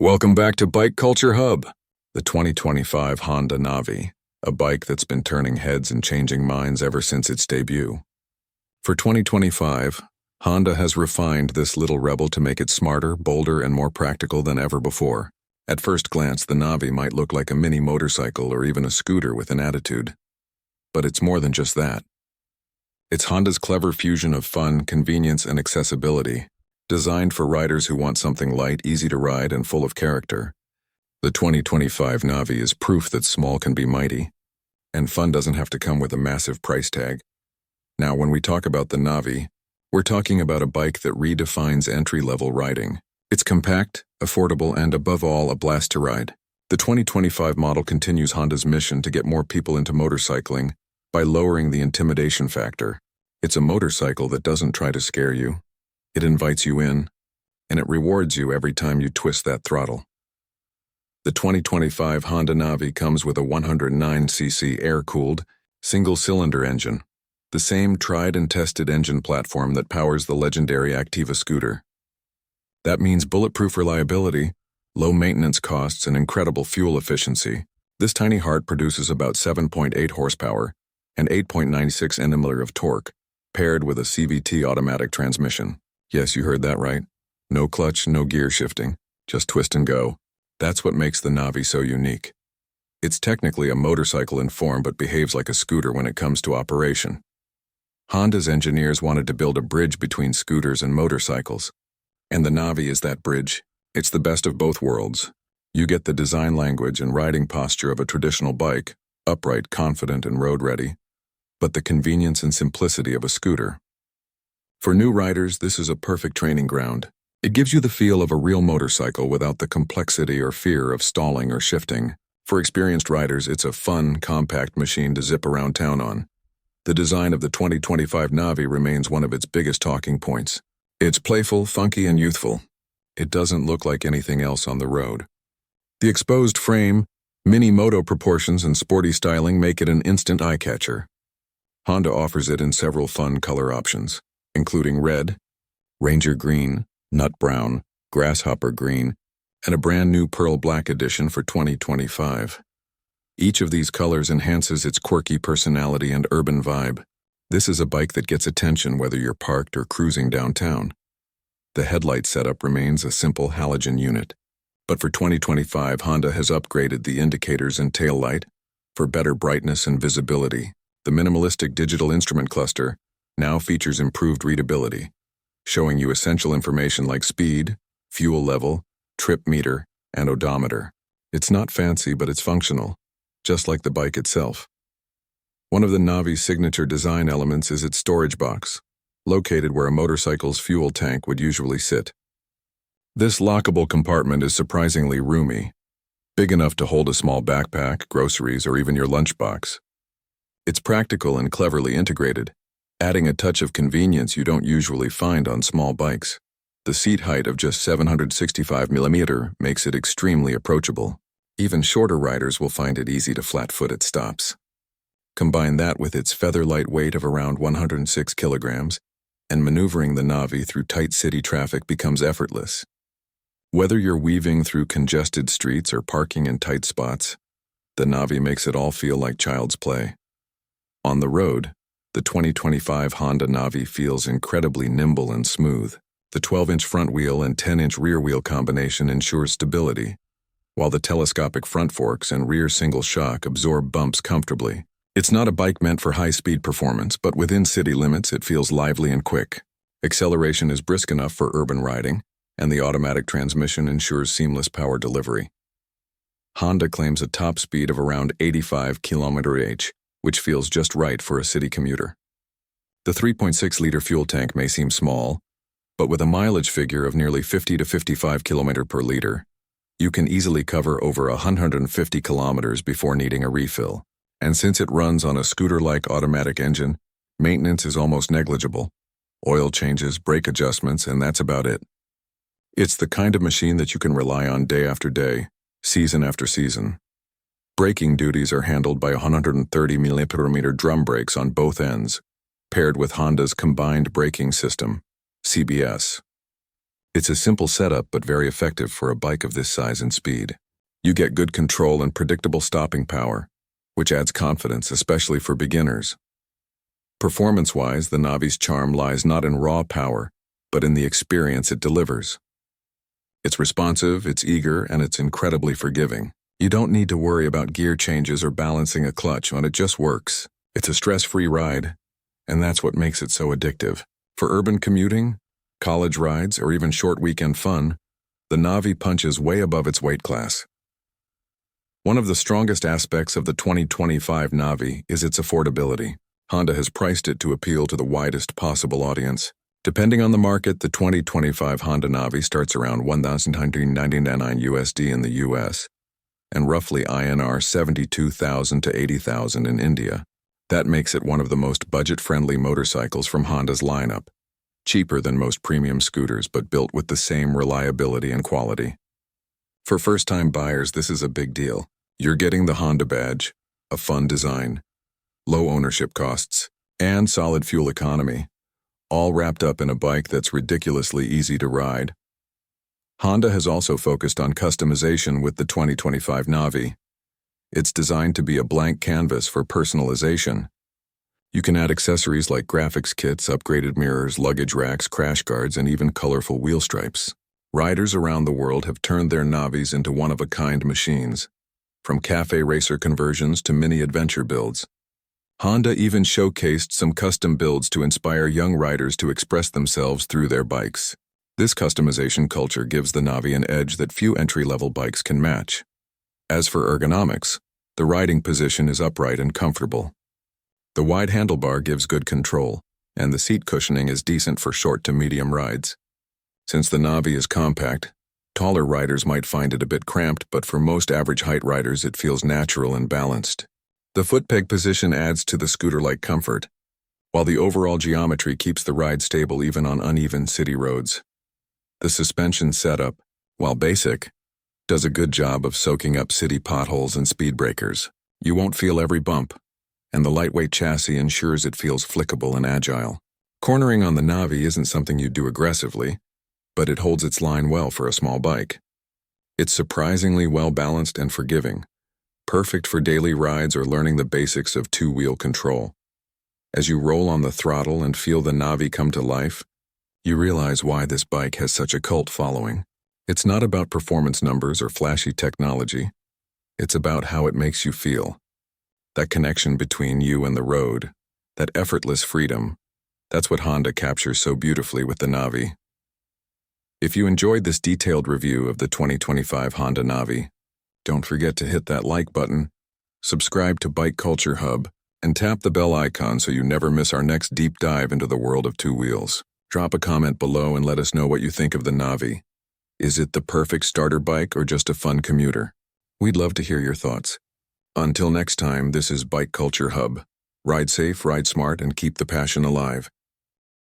Welcome back to Bike Culture Hub, the 2025 Honda Navi, a bike that's been turning heads and changing minds ever since its debut. For 2025, Honda has refined this little rebel to make it smarter, bolder, and more practical than ever before. At first glance, the Navi might look like a mini motorcycle or even a scooter with an attitude. But it's more than just that. It's Honda's clever fusion of fun, convenience, and accessibility, designed for riders who want something light, easy to ride, and full of character. The 2025 Navi is proof that small can be mighty, and fun doesn't have to come with a massive price tag. Now, when we talk about the Navi, we're talking about a bike that redefines entry-level riding. It's compact, affordable, and above all, a blast to ride. The 2025 model continues Honda's mission to get more people into motorcycling by lowering the intimidation factor. It's a motorcycle that doesn't try to scare you. It invites you in, and it rewards you every time you twist that throttle. The 2025 Honda Navi comes with a 109cc air-cooled, single-cylinder engine, the same tried and tested engine platform that powers the legendary Activa scooter. That means bulletproof reliability, low maintenance costs, and incredible fuel efficiency. This tiny heart produces about 7.8 horsepower and 8.96 Nm of torque, paired with a CVT automatic transmission. Yes, you heard that right. No clutch, no gear shifting, just twist and go. That's what makes the Navi so unique. It's technically a motorcycle in form but behaves like a scooter when it comes to operation. Honda's engineers wanted to build a bridge between scooters and motorcycles. And the Navi is that bridge. It's the best of both worlds. You get the design language and riding posture of a traditional bike, upright, confident, and road-ready, but the convenience and simplicity of a scooter. For new riders, this is a perfect training ground. It gives you the feel of a real motorcycle without the complexity or fear of stalling or shifting. For experienced riders, it's a fun, compact machine to zip around town on. The design of the 2025 Navi remains one of its biggest talking points. It's playful, funky, and youthful. It doesn't look like anything else on the road. The exposed frame, mini moto proportions, and sporty styling make it an instant eye-catcher. Honda offers it in several fun color options, including red, ranger green, nut brown, grasshopper green, and a brand new pearl black edition for 2025. Each of these colors enhances its quirky personality and urban vibe. This is a bike that gets attention whether you're parked or cruising downtown. The headlight setup remains a simple halogen unit, but for 2025, Honda has upgraded the indicators and taillight for better brightness and visibility. The minimalistic digital instrument cluster now features improved readability, showing you essential information like speed, fuel level, trip meter, and odometer. It's not fancy, but it's functional, just like the bike itself. One of the Navi's signature design elements is its storage box, located where a motorcycle's fuel tank would usually sit. This lockable compartment is surprisingly roomy, big enough to hold a small backpack, groceries, or even your lunchbox. It's practical and cleverly integrated, adding a touch of convenience you don't usually find on small bikes. The seat height of just 765mm makes it extremely approachable. Even shorter riders will find it easy to flat-foot at stops. Combine that with its feather-light weight of around 106 kilograms, and maneuvering the Navi through tight city traffic becomes effortless. Whether you're weaving through congested streets or parking in tight spots, the Navi makes it all feel like child's play. On the road, the 2025 Honda Navi feels incredibly nimble and smooth. The 12-inch front wheel and 10-inch rear wheel combination ensures stability, while the telescopic front forks and rear single shock absorb bumps comfortably. It's not a bike meant for high-speed performance, but within city limits it feels lively and quick. Acceleration is brisk enough for urban riding, and the automatic transmission ensures seamless power delivery. Honda claims a top speed of around 85 km/h, which feels just right for a city commuter. The 3.6-liter fuel tank may seem small, but with a mileage figure of nearly 50 to 55 km per liter, you can easily cover over 150 kilometers before needing a refill. And since it runs on a scooter-like automatic engine, maintenance is almost negligible. Oil changes, brake adjustments, and that's about it. It's the kind of machine that you can rely on day after day, season after season. Braking duties are handled by 130mm drum brakes on both ends, paired with Honda's combined braking system, CBS. It's a simple setup but very effective for a bike of this size and speed. You get good control and predictable stopping power, which adds confidence, especially for beginners. Performance-wise, the Navi's charm lies not in raw power, but in the experience it delivers. It's responsive, it's eager, and it's incredibly forgiving. You don't need to worry about gear changes or balancing a clutch when it just works. It's a stress-free ride, and that's what makes it so addictive. For urban commuting, college rides, or even short weekend fun, the Navi punches way above its weight class. One of the strongest aspects of the 2025 Navi is its affordability. Honda has priced it to appeal to the widest possible audience. Depending on the market, the 2025 Honda Navi starts around $1,999 USD in the US and roughly INR 72,000 to 80,000 in India. That makes it one of the most budget-friendly motorcycles from Honda's lineup. Cheaper than most premium scooters, but built with the same reliability and quality. For first-time buyers, this is a big deal. You're getting the Honda badge, a fun design, low ownership costs, and solid fuel economy, all wrapped up in a bike that's ridiculously easy to ride. Honda has also focused on customization with the 2025 Navi. It's designed to be a blank canvas for personalization. You can add accessories like graphics kits, upgraded mirrors, luggage racks, crash guards, and even colorful wheel stripes. Riders around the world have turned their Navis into one-of-a-kind machines, from cafe racer conversions to mini adventure builds. Honda even showcased some custom builds to inspire young riders to express themselves through their bikes. This customization culture gives the Navi an edge that few entry-level bikes can match. As for ergonomics, the riding position is upright and comfortable. The wide handlebar gives good control, and the seat cushioning is decent for short to medium rides. Since the Navi is compact, taller riders might find it a bit cramped, but for most average height riders it feels natural and balanced. The foot peg position adds to the scooter-like comfort, while the overall geometry keeps the ride stable even on uneven city roads. The suspension setup, while basic, does a good job of soaking up city potholes and speed breakers. You won't feel every bump, and the lightweight chassis ensures it feels flickable and agile. Cornering on the Navi isn't something you do aggressively, but it holds its line well for a small bike. It's surprisingly well-balanced and forgiving, perfect for daily rides or learning the basics of two-wheel control. As you roll on the throttle and feel the Navi come to life, you realize why this bike has such a cult following. It's not about performance numbers or flashy technology. It's about how it makes you feel. That connection between you and the road, that effortless freedom, that's what Honda captures so beautifully with the Navi. If you enjoyed this detailed review of the 2025 Honda Navi, don't forget to hit that like button, subscribe to Bike Culture Hub, and tap the bell icon so you never miss our next deep dive into the world of two wheels. Drop a comment below and let us know what you think of the Navi. Is it the perfect starter bike or just a fun commuter? We'd love to hear your thoughts. Until next time, this is Bike Culture Hub. Ride safe, ride smart, and keep the passion alive.